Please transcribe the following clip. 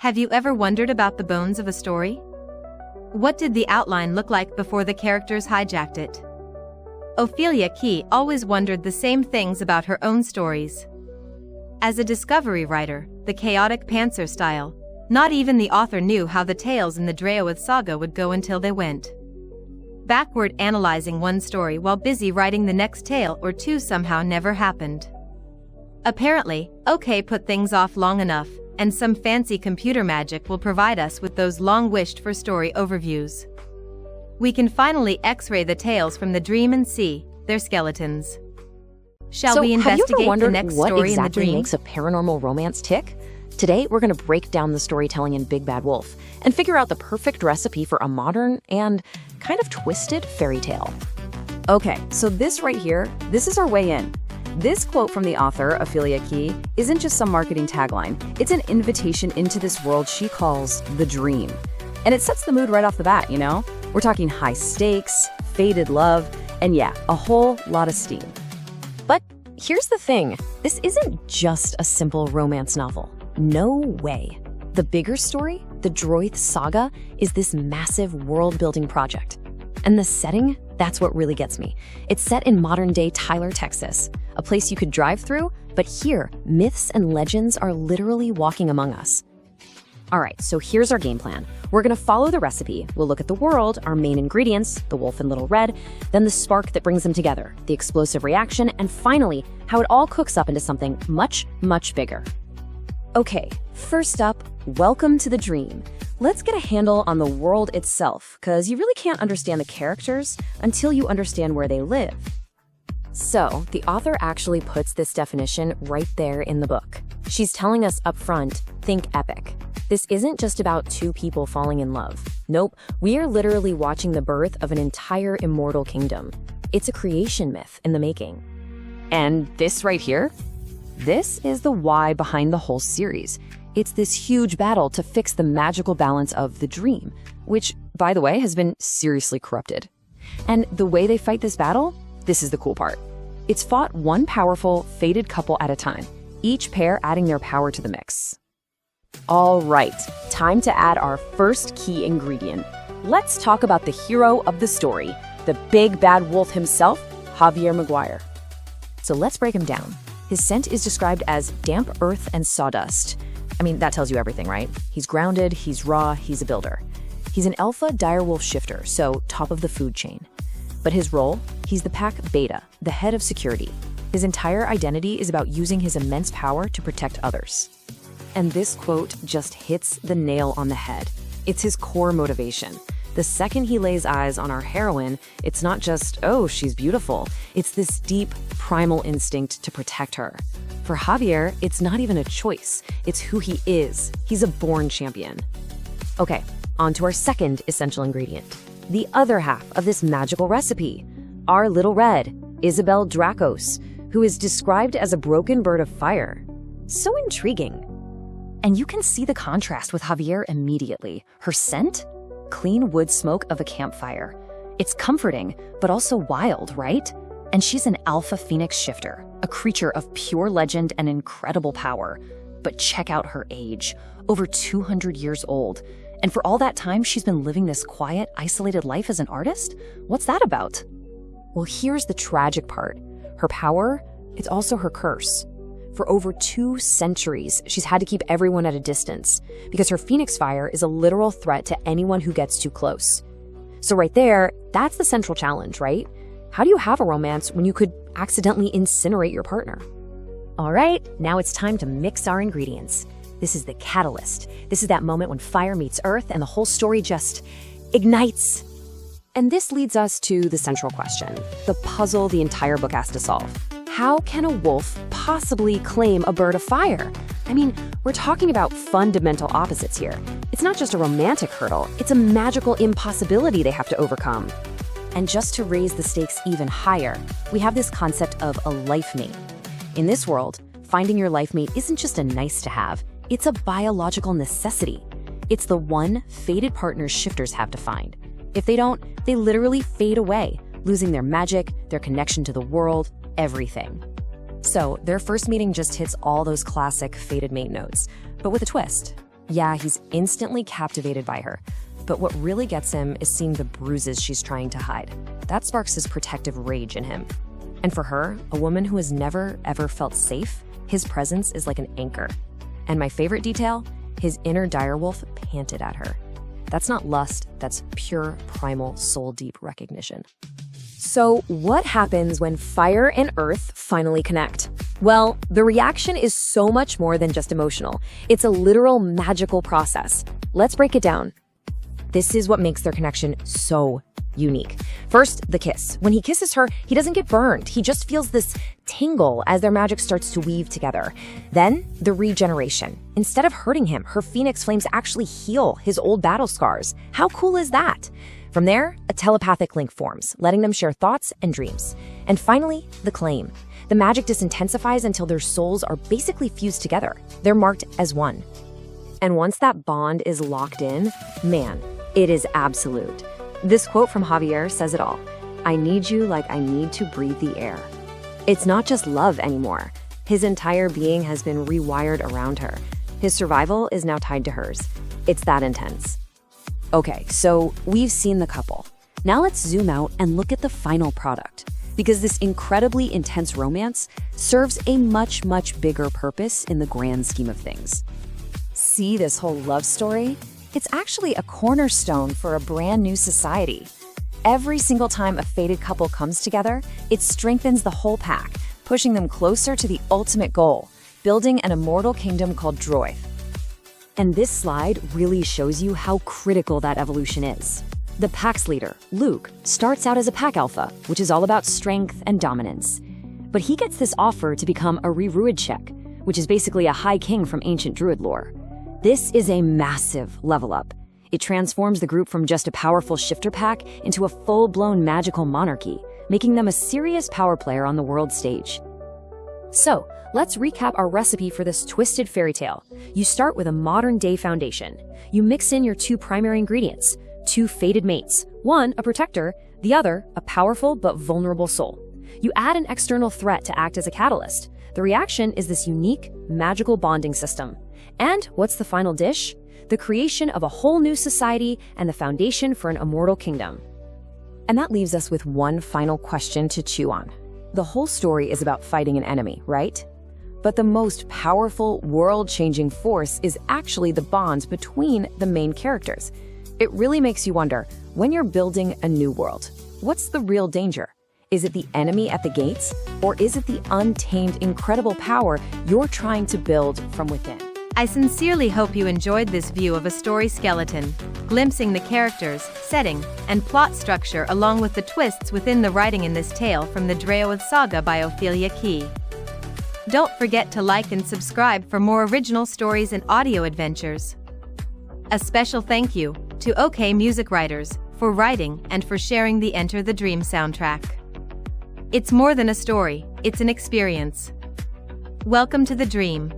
Have you ever wondered about the bones of a story? What did the outline look like before the characters hijacked it? Ophelia Kee always wondered the same things about her own stories. As a discovery writer, the chaotic pantser style, not even the author knew how the tales in the Draoithe Saga would go until they went. Backward analyzing one story while busy writing the next tale or two somehow never happened. Apparently, OK put things off long enough, and some fancy computer magic will provide us with those long-wished-for story overviews. We can finally X-ray the tales from the dream and see their skeletons. Shall we investigate the next story in the dream? What exactly makes a paranormal romance tick? Today, we're going to break down the storytelling in Big Bad Wolf and figure out the perfect recipe for a modern and kind of twisted fairy tale. Okay, so this right here, this is our way in. This quote from the author, Ophelia Kee, isn't just some marketing tagline. It's an invitation into this world she calls the dream. And it sets the mood right off the bat, you know? We're talking high stakes, faded love, and yeah, a whole lot of steam. But here's the thing. This isn't just a simple romance novel. No way. The bigger story, the Draoithe Saga, is this massive world-building project. And the setting, that's what really gets me. It's set in modern-day Tyler, Texas, a place you could drive through, but here, myths and legends are literally walking among us. All right, so here's our game plan. We're gonna follow the recipe. We'll look at the world, our main ingredients, the wolf and little red, then the spark that brings them together, the explosive reaction, and finally, how it all cooks up into something much, much bigger. Okay, first up, welcome to the dream. Let's get a handle on the world itself, because you really can't understand the characters until you understand where they live. So, the author actually puts this definition right there in the book. She's telling us up front, think epic. This isn't just about two people falling in love. Nope, we are literally watching the birth of an entire immortal kingdom. It's a creation myth in the making. And this right here? This is the why behind the whole series. It's this huge battle to fix the magical balance of the dream, which, by the way, has been seriously corrupted. And the way they fight this battle? This is the cool part. It's fought one powerful, fated couple at a time, each pair adding their power to the mix. All right, time to add our first key ingredient. Let's talk about the hero of the story, the big bad wolf himself, Javier MacGuire. So let's break him down. His scent is described as damp earth and sawdust. I mean, that tells you everything, right? He's grounded, he's raw, he's a builder. He's an alpha direwolf shifter, so top of the food chain. But his role? He's the pack beta, the head of security. His entire identity is about using his immense power to protect others. And this quote just hits the nail on the head. It's his core motivation. The second he lays eyes on our heroine, it's not just, oh, she's beautiful. It's this deep, primal instinct to protect her. For Javier, it's not even a choice. It's who he is. He's a born champion. Okay, on to our second essential ingredient. The other half of this magical recipe. Our little red, Isabell Drakos, who is described as a broken bird of fire. So intriguing. And you can see the contrast with Javier immediately. Her scent? Clean wood smoke of a campfire. It's comforting, but also wild, right? And she's an alpha phoenix shifter, a creature of pure legend and incredible power. But check out her age, over 200 years old. And for all that time, she's been living this quiet, isolated life as an artist? What's that about? Well, here's the tragic part. Her power, it's also her curse. For over 2 centuries, she's had to keep everyone at a distance because her phoenix fire is a literal threat to anyone who gets too close. So right there, that's the central challenge, right? How do you have a romance when you could accidentally incinerate your partner? All right, now it's time to mix our ingredients. This is the catalyst. This is that moment when fire meets earth and the whole story just ignites. And this leads us to the central question, the puzzle the entire book has to solve. How can a wolf possibly claim a bird of fire? I mean, we're talking about fundamental opposites here. It's not just a romantic hurdle, it's a magical impossibility they have to overcome. And just to raise the stakes even higher, we have this concept of a life mate. In this world, finding your life mate isn't just a nice to have, it's a biological necessity. It's the one fated partners shifters have to find. If they don't, they literally fade away, losing their magic, their connection to the world, everything. So their first meeting just hits all those classic fated mate notes, but with a twist. Yeah, he's instantly captivated by her. But what really gets him is seeing the bruises she's trying to hide. That sparks his protective rage in him. And for her, a woman who has never, ever felt safe, his presence is like an anchor. And my favorite detail, his inner direwolf panted at her. That's not lust, that's pure, primal, soul-deep recognition. So what happens when fire and earth finally connect? Well, the reaction is so much more than just emotional. It's a literal magical process. Let's break it down. This is what makes their connection so unique. First, the kiss. When he kisses her, he doesn't get burned. He just feels this tingle as their magic starts to weave together. Then, the regeneration. Instead of hurting him, her phoenix flames actually heal his old battle scars. How cool is that? From there, a telepathic link forms, letting them share thoughts and dreams. And finally, the claim. The magic disintensifies until their souls are basically fused together. They're marked as one. And once that bond is locked in, man, it is absolute. This quote from Javier says it all. I need you like I need to breathe the air. It's not just love anymore. His entire being has been rewired around her. His survival is now tied to hers. It's that intense. Okay, so we've seen the couple. Now let's zoom out and look at the final product. Because this incredibly intense romance serves a much, much bigger purpose in the grand scheme of things. See this whole love story? It's actually a cornerstone for a brand new society. Every single time a fated couple comes together, it strengthens the whole pack, pushing them closer to the ultimate goal, building an immortal kingdom called Draoithe. And this slide really shows you how critical that evolution is. The pack's leader, Luke, starts out as a pack alpha, which is all about strength and dominance. But he gets this offer to become a Druid check, which is basically a high king from ancient Druid lore. This is a massive level up. It transforms the group from just a powerful shifter pack into a full-blown magical monarchy, making them a serious power player on the world stage. So, let's recap our recipe for this twisted fairy tale. You start with a modern-day foundation. You mix in your two primary ingredients, two fated mates, one a protector, the other a powerful but vulnerable soul. You add an external threat to act as a catalyst. The reaction is this unique, magical bonding system. And what's the final dish? The creation of a whole new society and the foundation for an immortal kingdom. And that leaves us with one final question to chew on. The whole story is about fighting an enemy, right? But the most powerful, world-changing force is actually the bond between the main characters. It really makes you wonder, when you're building a new world, what's the real danger? Is it the enemy at the gates? Or is it the untamed, incredible power you're trying to build from within? I sincerely hope you enjoyed this view of a story skeleton, glimpsing the characters, setting, and plot structure along with the twists within the writing in this tale from the Draoithe Saga by Ophelia Kee. Don't forget to like and subscribe for more original stories and audio adventures. A special thank you to OK Music Writers for writing and for sharing the Enter the Dream soundtrack. It's more than a story, it's an experience. Welcome to the dream.